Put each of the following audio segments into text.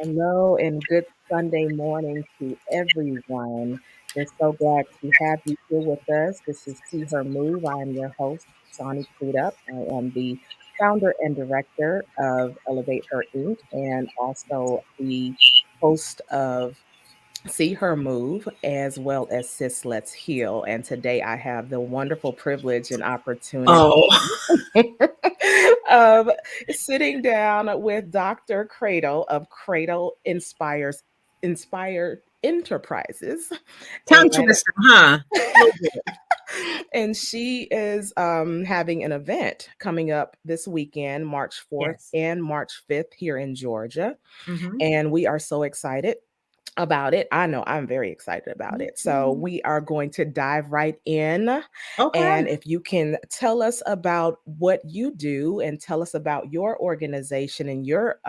Hello and good Sunday morning to everyone. We're so glad to have you here with us. This is SeeHerMove. I am your host, Shawnee Credle. I am the founder and director of Elevate Her Inc. and also the host of See Her Move, as well as Sis Let's Heal. And today I have the wonderful privilege and opportunity Oh, of sitting down with Dr. Cradle of Cradle Inspired Enterprises. tongue And twister, huh? A little bit. and she is having an event coming up this weekend, March 4th Yes. and March 5th here in Georgia. Hmm. And we are so excited about it. I know I'm very excited about Me it. So too. we are going to dive right in. Okay. And if you can tell us about what you do and tell us about your organization and your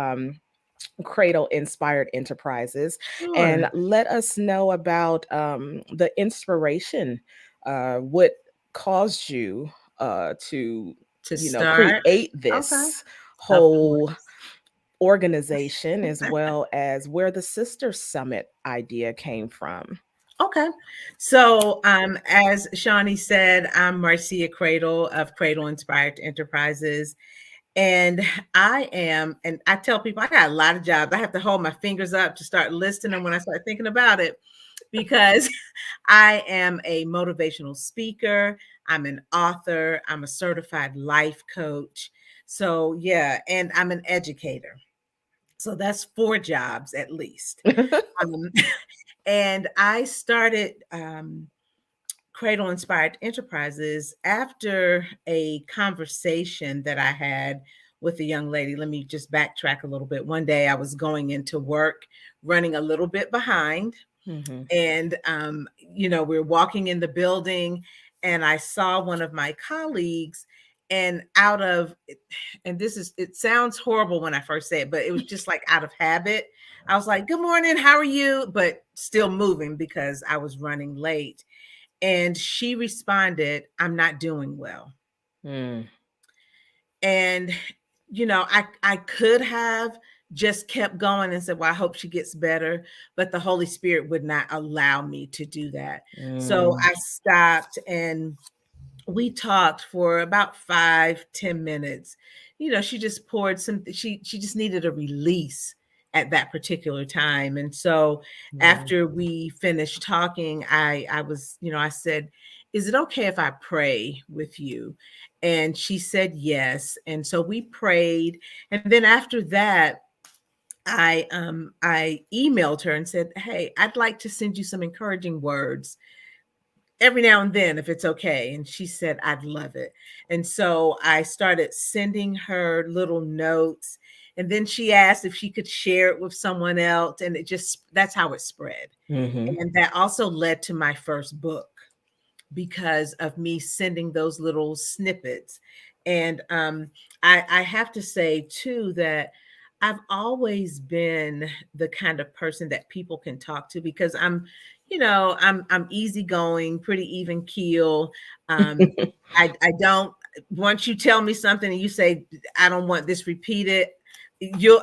Cradle Inspired Enterprises, and Sure. let us know about the inspiration, what caused you to, To start. create Okay. this Of whole course. organization, as well as where the Sister Summit idea came from. Okay. So, as Shawnee said, I'm Marcia Credle of Cradle Inspired Enterprises. And and I tell people I got a lot of jobs. I have to hold my fingers up to start listing them when I start thinking about it because I am a motivational speaker, I'm an author, I'm a certified life coach. So, yeah, and I'm an educator. So that's four jobs at least. Um, and I started Cradle Inspired Enterprises after a conversation that I had with a young lady. Let me just backtrack a little bit. One day I was going into work, running a little bit behind, Mhm. and we were walking in the building, and I saw one of my colleagues, and it sounds horrible when I first say it, but it was just like out of habit. I was like, "Good morning, how are you?" But still moving because I was running late. And she responded, "I'm not doing well." Mm. And I could have just kept going and said, "Well, I hope she gets better," but the Holy Spirit would not allow me to do that. So Mm. I stopped, and we talked for about 5-10 minutes. She just poured some, she just needed a release at that particular time. And so Yeah. after we finished talking, I said, "Is it okay if I pray with you?" And she said yes. And so we prayed. And then after that, I emailed her and said, "Hey, I'd like to send you some encouraging words every now and then, if it's okay." And she said, "I'd love it." And so I started sending her little notes. And then she asked if she could share it with someone else. And that's how it spread. Mhm. And that also led to my first book because of me sending those little snippets. And I have to say too that I've always been the kind of person that people can talk to because I'm easygoing, pretty even keel. Um, I don't once you tell me something and you say I don't want this repeated,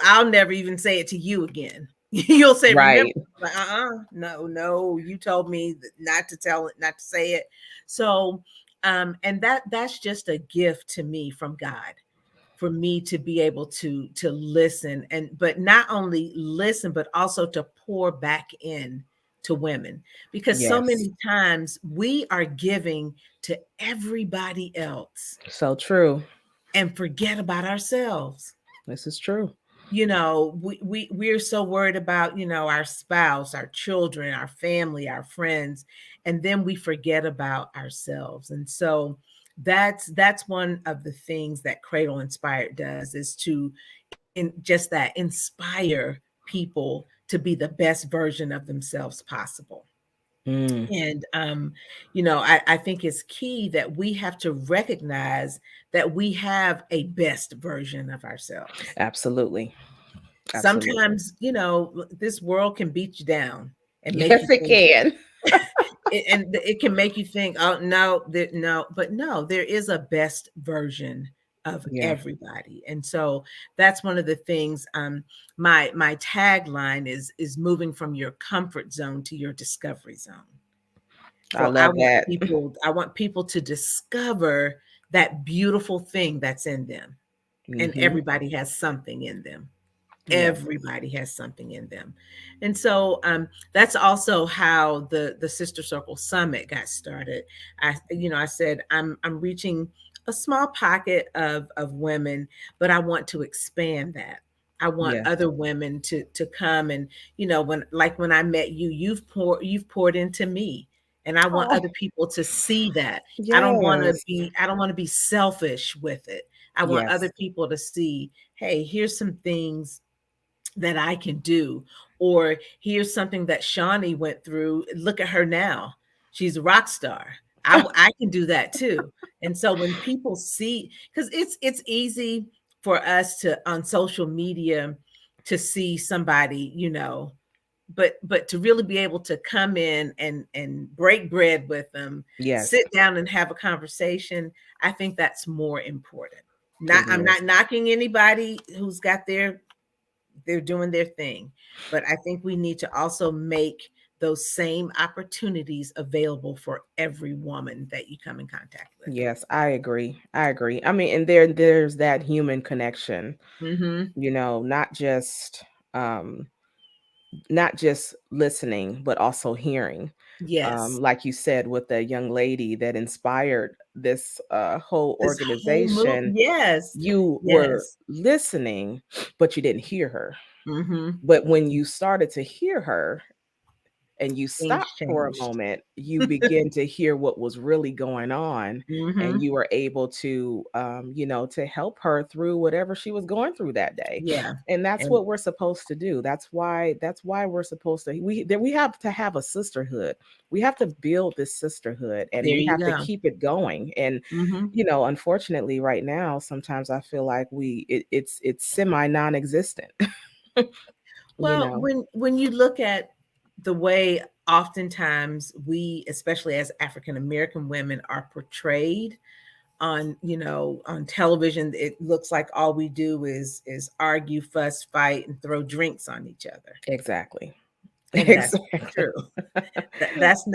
I'll never even say it to you again. You'll say, "Remember," Right. like, no, no, you told me not to tell it, not to say it. So, and that's just a gift to me from God, for me to be able to listen, but not only listen, but also to pour back in to women, because so Yes. many times we are giving to everybody else So true. and forget about ourselves. This is true. We're so worried about, our spouse, our children, our family, our friends, and then we forget about ourselves. And so that's one of the things that Cradle Inspired does, is to in just that inspire people to be the best version of themselves possible. Mm. And I think it's key that we have to recognize that we have a best version of ourselves. Absolutely. Absolutely. Sometimes, this world can beat you down and make you Yes, it think, can. and it can make you think, "Oh, no, no," but no, there is a best version of Yeah. everybody. And so that's one of the things. My tagline is moving from your comfort zone to your discovery zone. I So love that. I want people to discover that beautiful thing that's in them. And Hmm. everybody has something in them. Yes. Everybody has something in them. And so that's also how the Sister Circle Summit got started. I said I'm reaching a small pocket of women, but I want to expand that. I want Yes. other women to come, and when I met you, you've poured into me, and I want Oh, other people to see that. yes. I don't want to be selfish with it. I want Yes. other people to see, hey, here's some things that I can do. Or here's something that Shawnee went through. Look at her now. She's a rock star. I can do that too. And so when people see, because it's easy for us to on social media to see somebody, but to really be able to come in and break bread with them, Yes, sit down and have a conversation, I think that's more important. Not it I'm is. not knocking anybody who's got they're doing their thing. But I think we need to also make those same opportunities available for every woman that you come in contact with. Yes, I agree. I agree. I mean, and there's that human connection, Hmm. not just um not just listening, but also hearing. Yes. Like you said, with the young lady that inspired this whole This whole move. organization, Yes. you were Yes. listening, but you didn't hear her. Hmm. But when you started to hear her, and you Things stop for a changed. moment, you begin to hear what was really going on, and Hmm. you were able to, to help her through whatever she was going through that day. Yeah. And that's And what we're supposed to do. That's why we're supposed to we have to have a sisterhood. We have to build this sisterhood, and there we you have to go. keep it going. And Hmm. unfortunately, right now, sometimes I feel like it's semi non-existent. you Well, know when you look at the way oftentimes we, especially as African American women, are portrayed on television, it looks like all we do is argue, fuss, fight, and throw drinks on each other. exactly. And that's Exactly. true. That's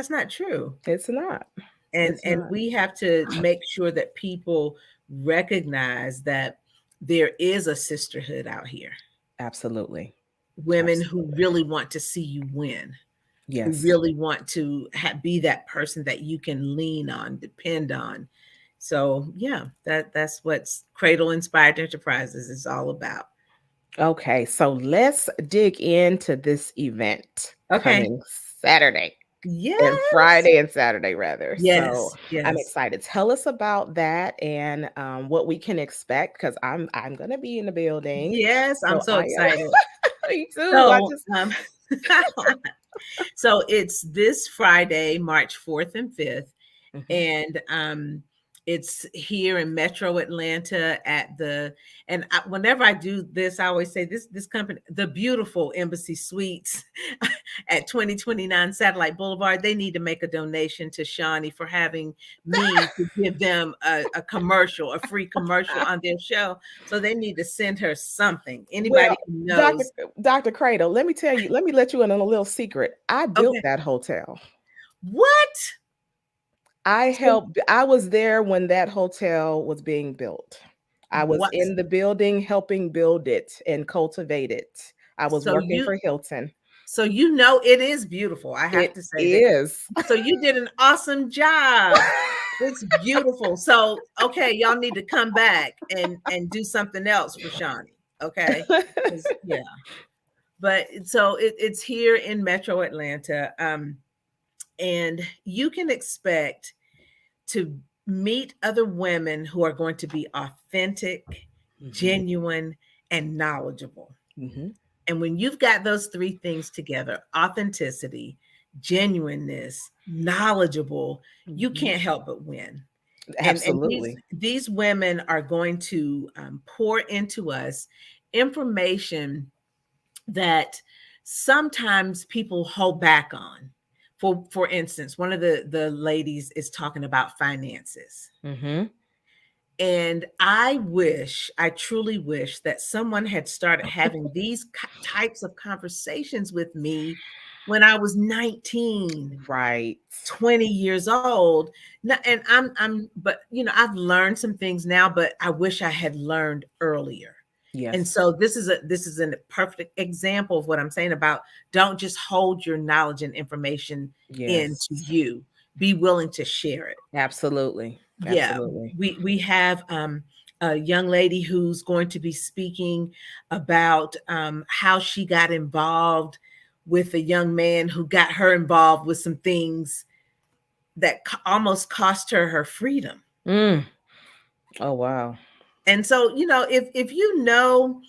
not true. It's not. It's And not. we have to make sure that people recognize that there is a sisterhood out here. Absolutely. Women who Absolutely. really want to see you win, who Yes. really want to be that person that you can lean on, depend on. So yeah, that's what Cradle Inspired Enterprises is all about. Okay, so let's dig into this event Okay. coming Saturday and Yes. Friday and Saturday rather. So Yes. I'm Yes. excited. Tell us about that and what we can expect because I'm gonna be in the building. Yes. I'm So so I am excited. me too. I So, just so it's this Friday, March 4th and 5th. Mhm. And it's here in Metro Atlanta whenever I do this, I always say this company, the beautiful Embassy Suites at 2029 Satellite Boulevard, they need to make a donation to Shawnee for having me to give them a free commercial on their show. So they need to send her something. Well, Anybody who Dr. knows. Dr. Cradle, let me let you in on a little secret. I built Okay. that hotel. What? So I was there when that hotel was being built. I was what? in the building helping build it and cultivate it. I was So working you for Hilton. So it is beautiful. I have It to say that. is. So you did an awesome job. It's beautiful. So okay, y'all need to come back and do something else for Shawnee. Okay. 'Yeah. But it's here in Metro Atlanta. And you can expect to meet other women who are going to be authentic, Mhm, genuine, and knowledgeable. mhm, And when you've got those three things together, authenticity, genuineness, knowledgeable, you mhm. can't help but win. And these Absolutely. these women are going to pour into us information that sometimes people hold back on. For instance, one of the ladies is talking about finances. Mhm. And I truly wish that someone had started having these types of conversations with me when I was 19, Right. 20 years old. And but I've learned some things now, but I wish I had learned earlier. And Yes. so this is a perfect example of what I'm saying about don't just hold your knowledge and information in to Yes. you. Be willing to share it. Absolutely. Yeah, Absolutely. we have a young lady who's going to be speaking about how she got involved with a young man who got her involved with some things that almost cost her her freedom. Mm. Oh, wow. And so, if you know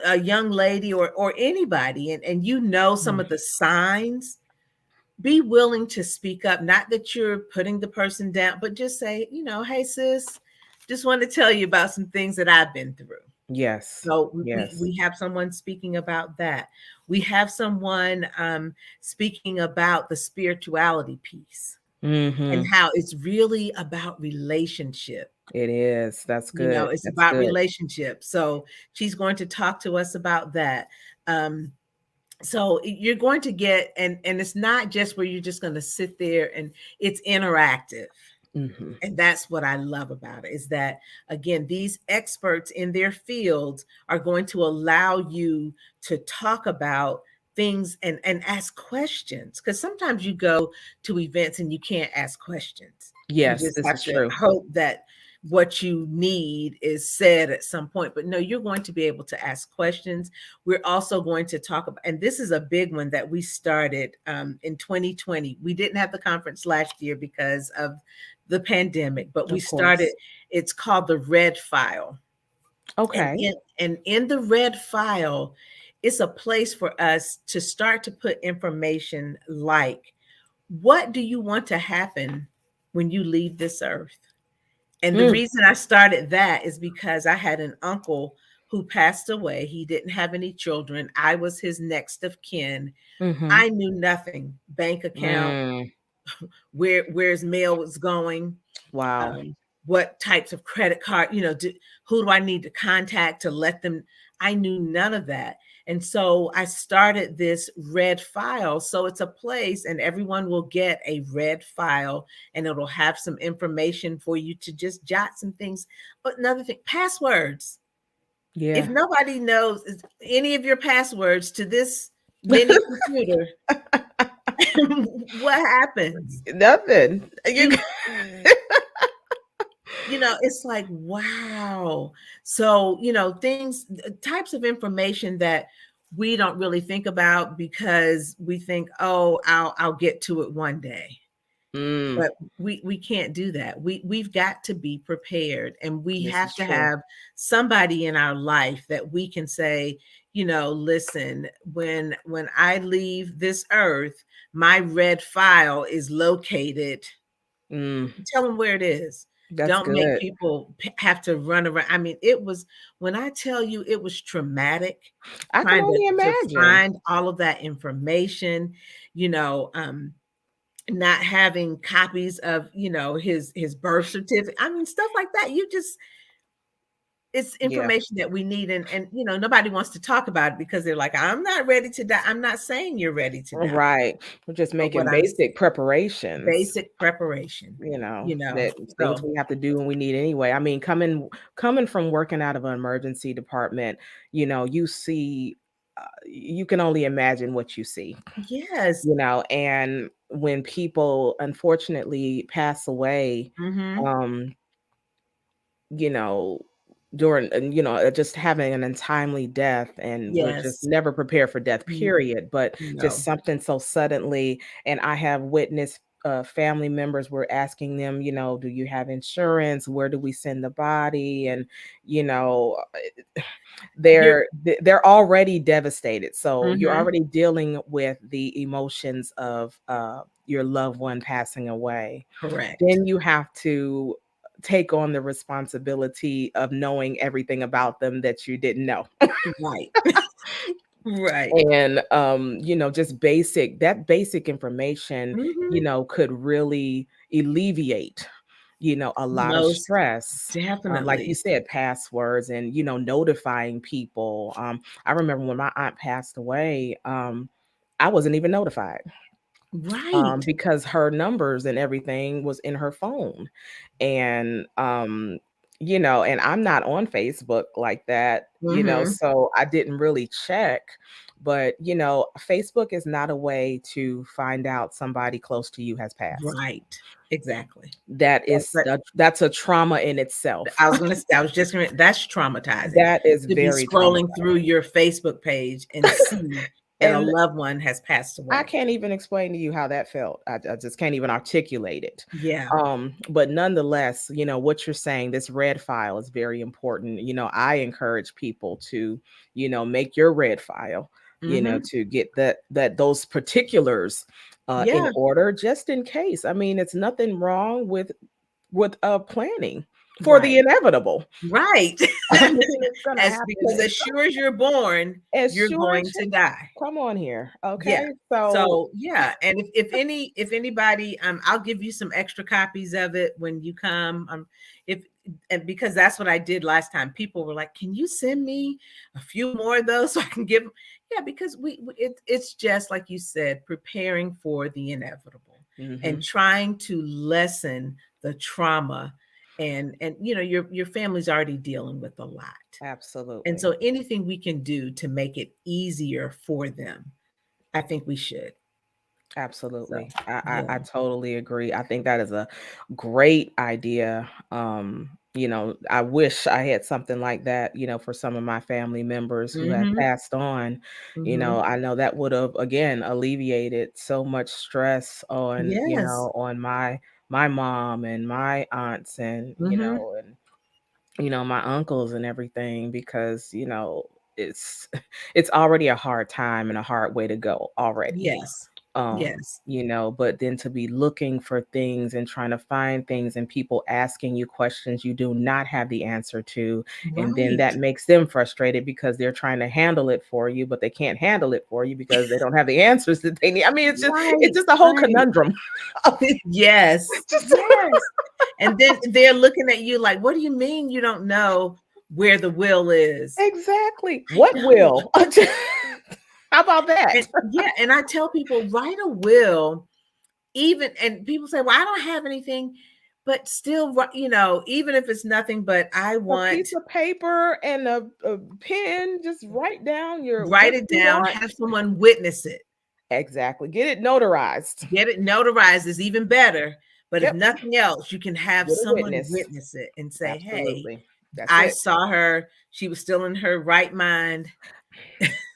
a young lady or anybody, and you know some Mm. of the signs, be willing to speak up. Not that you're putting the person down, but just say, hey, sis, just want to tell you about some things that I've been through. Yes. So Yes. we have someone speaking about that. We have someone speaking about the spirituality piece and Mm-hmm. how it's really about relationship. It is. That's good. It's That's about good. relationship. So she's going to talk to us about that. Um, so you're going to get, and it's not just where you're just going to sit there, and it's interactive. Mm-hmm. And that's what I love about it, is that again, these experts in their fields are going to allow you to talk about things and ask questions, because sometimes you go to events and you can't ask questions. You Yes, just this have is to true. hope that what you need is said at some point. But no, you're going to be able to ask questions. We're also going to talk about, and this is a big one that we started in 2020. We didn't have the conference last year because of the pandemic, but we Of started, course. it's called the Red File. And Okay. in the Red File, it's a place for us to start to put information like, what do you want to happen when you leave this earth? And the Mm. reason I started that is because I had an uncle who passed away. He didn't have any children. I was his next of kin. Mm-hmm. I knew nothing, bank account, Mm. where's mail was going, Wow. um, what types of credit card, who do I need to contact to let them. I knew none of that. And so I started this Red File. So it's a place, and everyone will get a Red File, and it'll have some information for you to just jot some things. But another thing, passwords. If Yeah. nobody knows any of your passwords to this mini computer, what happens? Nothing. You You it's like, wow. So, things, types of information that we don't really think about because we think, oh, I'll get to it one day. mm. But we can't do that. We've got to be prepared, and we This have is to true. have somebody in our life that we can say, listen, when I leave this earth, my Red File is located. Mm. Tell them where it is. That's Don't make good. people have to run around. I mean, it was, when I tell you, it was traumatic I can trying to only to imagine. find all of that information, you know, um, not having copies of, his birth certificate. I mean, stuff like that. It's Yeah. information that we need, and nobody wants to talk about it because they're like, I'm not ready to die. I'm not saying you're ready to die. Right. We're just But what making I'm basic preparations, basic preparation, that things so we have to do and we need anyway. I mean, coming from working out of an emergency department, you see, you can only imagine what you see, yes. and when people unfortunately pass away, Hmm. um, you know, during just having an untimely death, and we're just Yes. never prepared for death, No, period, but just no. something so suddenly. And I have witnessed family members were asking them, do you have insurance? Where do we send the body? And you know You're they're already devastated, so you're mhm, already dealing with the emotions of your loved one passing away. correct. Then you have to take on the responsibility of knowing everything about them that you didn't know. Right. Right. And just basic information, Mhm. could really alleviate, a lot of Most stress. Like you definitely. said, passwords and, notifying people. I remember when my aunt passed away, I wasn't even notified, Right. because her numbers and everything was in her phone. And, and I'm not on Facebook like that, Mhm. so I didn't really check. But, Facebook is not a way to find out somebody close to you has passed. Right. Exactly. But That's a trauma in itself. I was just gonna that's traumatizing That is to be very scrolling through traumatizing. your Facebook page and see that a And loved one has passed I away. can't even explain to you how that felt. I just can't even articulate it. Yeah. But nonetheless, what you're saying, this red file is very important. I encourage people to, make your red file, Mhm. to get those particulars in Yeah. order, just in case. I mean, it's nothing wrong with planning for the Right. inevitable. Right. I mean, it's gonna As happen. because as sure as you're born, As you're sure going as to die. come on here, Yeah. okay? So So, yeah, and if anybody, I'll give you some extra copies of it when you come. If and because that's what I did last time. People were like, "Can you send me a few more of those so I can give 'em?" Yeah, because it's just like you said, preparing for the inevitable and mhm, trying to lessen the trauma, and your family's already dealing with a lot. And absolutely. so anything we can do to make it easier for them, I think we should. So, Absolutely. I yeah. totally agree. I think that is a great idea. I wish I had something like that, for some of my family members who have Mhm. passed on. Mhm. I know that would have again alleviated so much stress on, Yes. on my mom and my aunts and, Mhm. my uncles and everything because, it's it's already a hard time and a hard way to go already. Yes. Yes. But then to be looking for things and trying to find things and people asking you questions you do not have the answer to, and then Right. that makes them frustrated because they're trying to handle it for you, but they can't handle it for you because they don't have the answers that they need. I mean, Right. it's just a whole Right. conundrum of Yes. just Yes. And then they're looking at you like, "What do you mean you don't know where the will is?" exactly I what don't. will. How about that? And yeah, and I tell people, write a will. Even and people say, "Well, I don't have anything," but still, even if it's nothing, but I A want piece of paper and a pen, just write down write what it you down, want. have someone witness it. Exactly. Get it notarized. Get it notarized is even better. But if Yep. nothing else, you can have Get a someone witness. witness it and say, "Hey, Absolutely. That's I it. saw her. She was still in her right mind."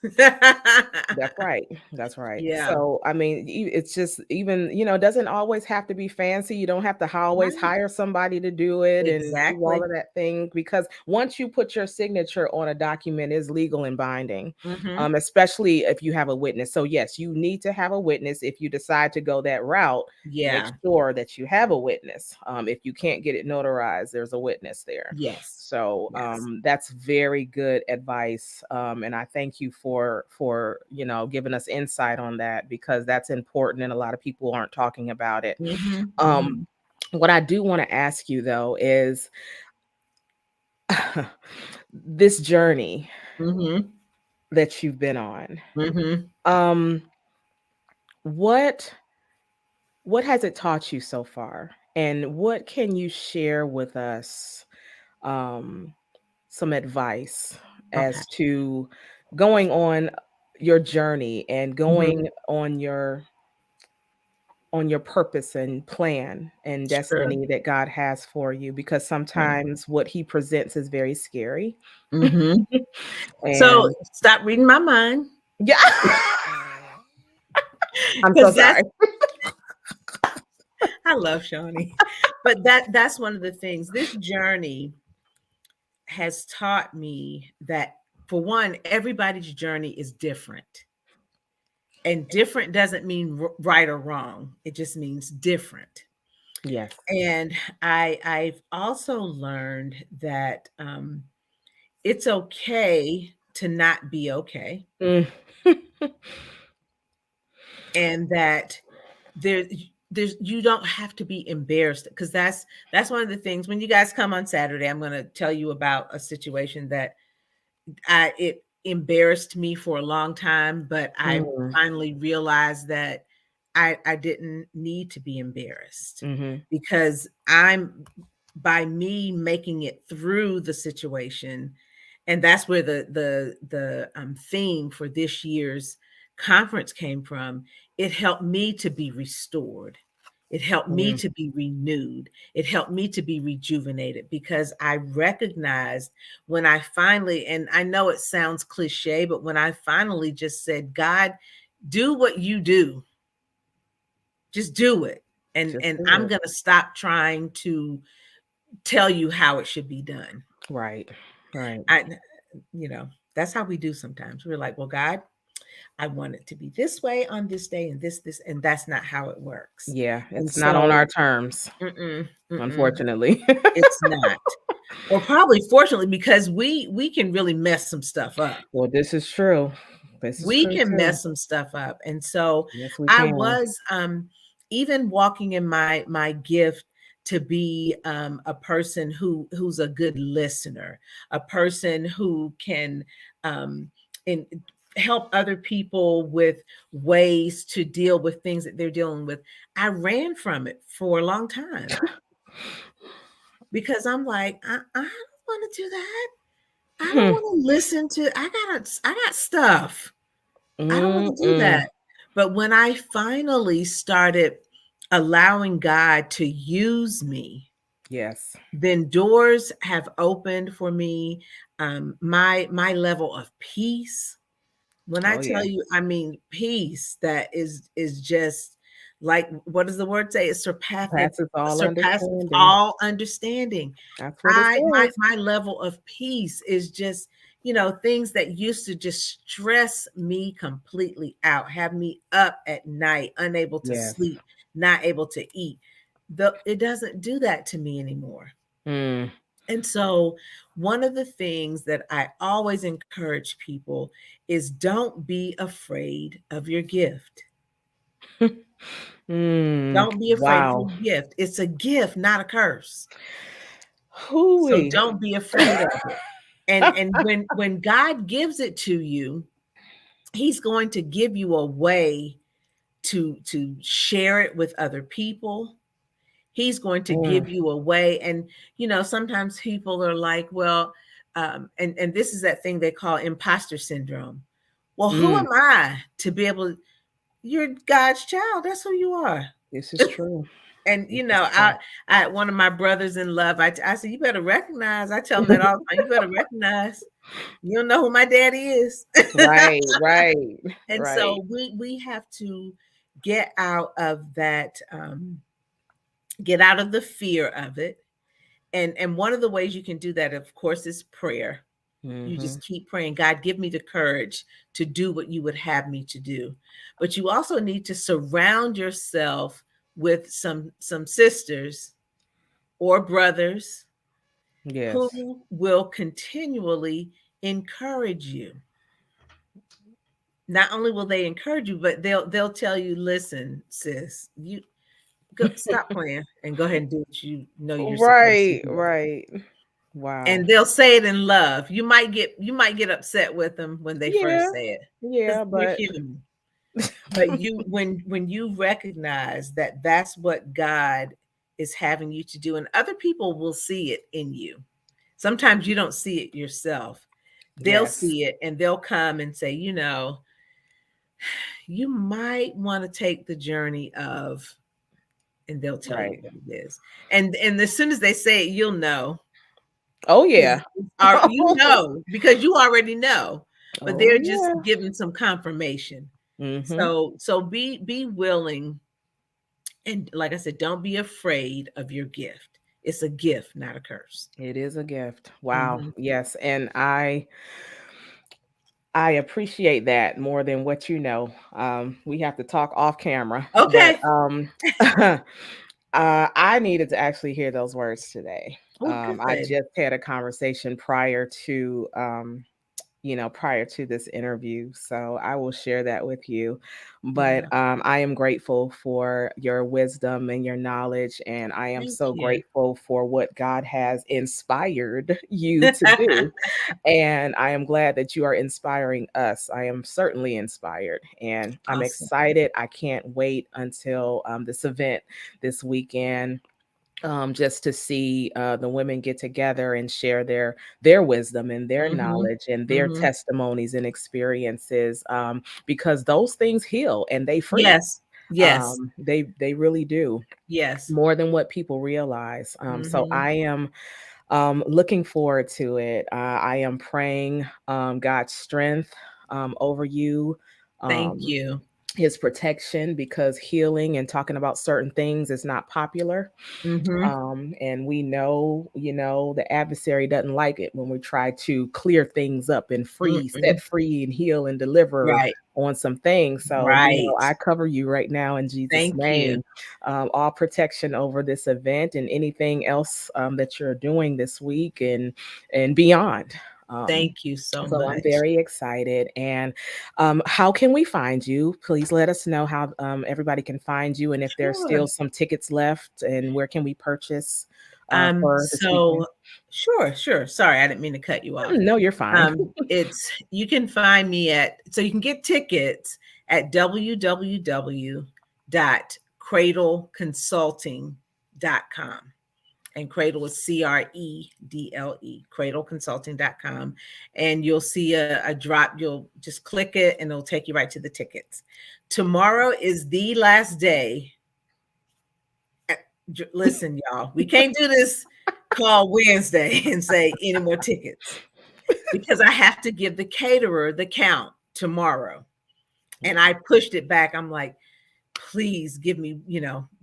That's right. That's right. Yeah. So, I mean, it's just even, it doesn't always have to be fancy. You don't have to always Right. hire somebody to do it and do all Exactly. of that thing because once you put your signature on a document, it's legal and binding, Mhm. especially if you have a witness. So, yes, you need to have a witness. If you decide to go that route, make Yeah. sure that you have a witness. If you can't get it notarized, there's a witness there. Yes. So Yes. that's very good advice, and I thank you for giving us insight on that because that's important, and a lot of people aren't talking about it. Mhm. Um, Mhm. what I do want to ask you though is this journey Mhm. that you've been on. Mhm. Um, what what has it taught you so far, and what can you share with us? Um, some advice Okay. as to going on your journey and Mhm. going on your purpose and plan and Sure. destiny that God has for you because Yeah. sometimes what he presents is very scary. Mhm. So, And stop reading my mind yeah. I'm so because sorry. I love Shawnee. But that's one of the things. This journey has taught me that, for one, everybody's journey is different. And different doesn't mean right or wrong. It just means different. Yes. And I've also learned that it's okay to not be okay, Mm. and that there you don't have to be embarrassed, because that's one of the things. When you guys come on Saturday, I'm going to tell you about a situation that it embarrassed me for a long time, but I Mm. finally realized that I didn't need to be embarrassed, Mhm. because I'm by me making it through the situation. And that's where the theme for this year's conference came from. It helped me to be restored. It helped me Mm. to be renewed. It helped me to be rejuvenated, because I recognized when I finally, and I know it sounds cliche, but when I finally just said, God, do what you do, just do it. Just And do I'm it. going to stop trying to tell you how it should be done. Right. Right. I, that's how we do sometimes. We're like, well, God, I want it to be this way on this day and this, and that's not how it works. Yeah, And it's not on so, our terms, mm-mm, mm-mm, unfortunately. it's not. Or probably fortunately, because we can really mess some stuff up. Well, this is true. This is We true can too. mess some stuff up. And so Yes, we I can. was even walking in my gift to be a person who's a good listener, a person who can in help other people with ways to deal with things that they're dealing with. I ran from it for a long time, because I'm like, I don't want to do that. I don't Hmm. want to listen to, I got stuff. I don't want to do Mm-mm. that. But when I finally started allowing God to use me, Yes. then doors have opened for me. My level of peace. When I Oh tell yeah. you, I mean peace that is just like, what does the word say? It Passes all surpasses understanding. all understanding. That's what it My says. my level of peace is just, things that used to just stress me completely out, have me up at night, unable to Yes. sleep, not able to eat. It doesn't do that to me anymore. Mm. And so, one of the things that I always encourage people is, don't be afraid of your gift. Mm. Don't be afraid of Wow. your gift. It's a gift, not a curse. So Hooey. don't be afraid of it. And when God gives it to you, he's going to give you a way to share it with other people. He's going to Mm. give you a way. And sometimes people are like, well, and this is that thing they call imposter syndrome. Well, who Mm. am I to be able? You're God's child. That's who you are. This is true. And This is true. I one of my brothers in love, I said, you better recognize. I tell them that all the time. You better recognize. You don't know who my daddy is. Right, right, And right. so we have to get out of that, get out of the fear of it. And one of the ways you can do that, of course, is prayer. You Mhm. just keep praying, God, give me the courage to do what you would have me to do. But you also need to surround yourself with some sisters or brothers Yes. who will continually encourage you. Not only will they encourage you, but they'll tell you, listen, sis, you go stop playing and go ahead and do what you know you're supposed to Right, do. right. Wow. And they'll say it in love. You might get upset with them when they Yeah, first say it, because yeah, you're but human. But when you recognize that that's what God is having you to do, and other people will see it in you. Sometimes you don't see it yourself. They'll yes, see it and they'll come and say, you might want to take the journey of, and they'll tell you right. what it is. And as soon as they say it, you'll know, Oh because yeah. because you already know, but Oh they're just yeah. giving some confirmation. Mhm. So be willing, and like I said, don't be afraid of your gift. It's a gift, not a curse. It is a gift. Wow. Mhm. Yes, and I appreciate that more than what you know. We have to talk off camera, but Okay. I needed to actually hear those words today. Oh, I good. just had a conversation prior to prior to this interview. So I will share that with you. But Yeah. I am grateful for your wisdom and your knowledge. And I am Thank so you. grateful for what God has inspired you to do. And I am glad that you are inspiring us. I am certainly inspired. And I'm Awesome. excited. I can't wait until this event this weekend, just to see the women get together and share their wisdom and their Mhm. knowledge and their Mhm. testimonies and experiences, because those things heal and they free. Yes. Yes. They really do, Yes. more than what people realize. So Mhm. I am looking forward to it. I am praying God's strength over you. Thank Um, you. his protection, because healing and talking about certain things is not popular, Mhm. and we know, the adversary doesn't like it when we try to clear things up and set Mm-mm. free and heal and deliver Right. on some things. So, Right. I cover you right now in Jesus' Thank you. name. All protection over this event and anything else that you're doing this week and beyond. Um, Thank you so so I'm much. very excited. And how can we find you? Please let us know how everybody can find you, and if there's Sure. still some tickets left, and where can we purchase for this weekend? So sure, sure. Sorry, I didn't mean to cut you off. No, you're fine. It's you can find me at so you can get tickets at www.cradleconsulting.com. And Cradle is Credle, cradleconsulting.com. And you'll see a drop. You'll just click it and it'll take you right to the tickets. Tomorrow is the last day. Listen, y'all, we can't do this call Wednesday and say any more tickets because I have to give the caterer the count tomorrow. And I pushed it back. I'm like, please give me,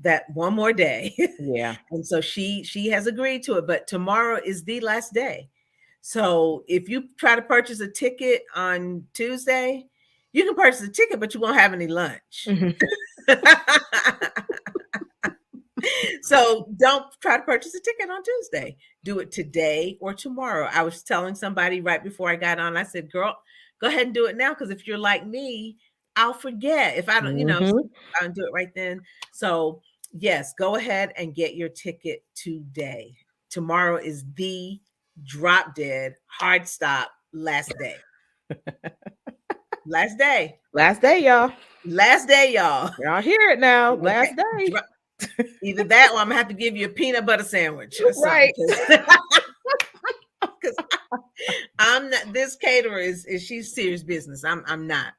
that one more day. Yeah. And so she has agreed to it, but tomorrow is the last day. So if you try to purchase a ticket on Tuesday, you can purchase a ticket, but you won't have any lunch. Mhm. So don't try to purchase a ticket on Tuesday. Do it today or tomorrow. I was telling somebody right before I got on, I said, girl, go ahead and do it now. Because if you're like me, I'll forget. If I don't, Mhm. I don't do it right then. So yes, go ahead and get your ticket today. Tomorrow is the drop dead, hard stop, last day. Last day. Last day, y'all. Last day, y'all. Y'all hear it now. Okay. Last day. Either that or I'm gonna have to give you a peanut butter sandwich or something Right. because I'm not. This caterer is she's serious business. I'm not.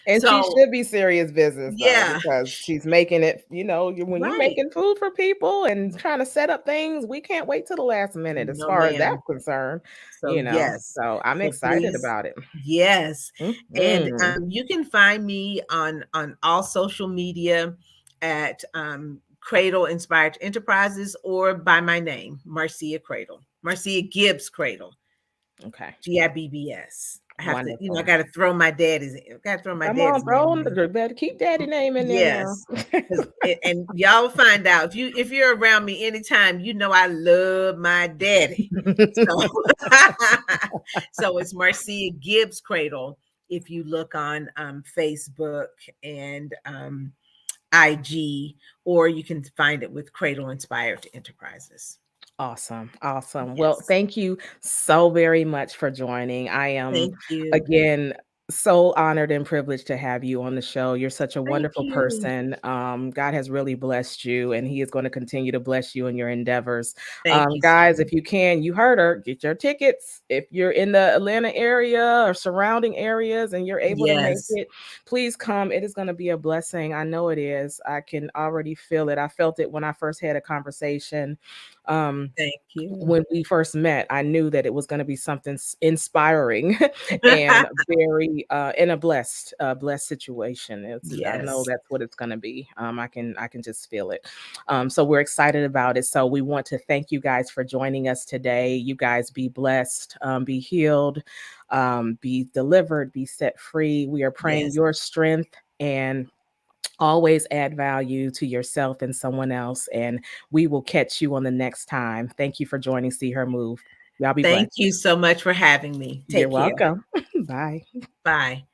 And she So should be serious business though, yeah, because she's making it, when you're right. making food for people and trying to set up things, we can't wait till the last minute as No, far as that's ma'am. concerned, So yes. So I'm So excited please, about it. yes. And Mhm. you can find me on all social media at Cradle Inspired Enterprises or by my name, Marcia Credle, Marcia Gibbs Cradle. Okay. Gibbs. I have to, I Wonderful. got to throw my daddy's. I got to throw my Come on, daddy's name bro. in there. You better keep daddy name in there now. Yes, and y'all will find out if you're around me anytime. You know I love my daddy. So, so it's Marcia Gibbs Cradle. If you look on Facebook and IG, or you can find it with Cradle Inspired Enterprises. Awesome. Awesome. Well, Yes, thank you so very much for joining. I am, thank you, again, so honored and privileged to have you on the show. You're such a thank wonderful you, person. God has really blessed you, and He is going to continue to bless you in your endeavors. thank you so Guys, much. if you can, you heard her, get your tickets. If you're in the Atlanta area or surrounding areas and you're able to make Yes, it, please come. It is going to be a blessing. I know it is. I can already feel it. I felt it when I first had a conversation. Um, thank you. when we first met, I knew that it was going to be something inspiring and very in a blessed situation. I know Yes. that's what it's going to be. I can just feel it. So we're excited about it. So we want to thank you guys for joining us today. You guys be blessed, be healed, be delivered, be set free. We are praying Yes. your strength and always add value to yourself and someone else. And we will catch you on the next time. Thank you for joining See Her Move. Y'all be Thank blessed. you so much for having me. You're Take care. welcome. Bye. Bye.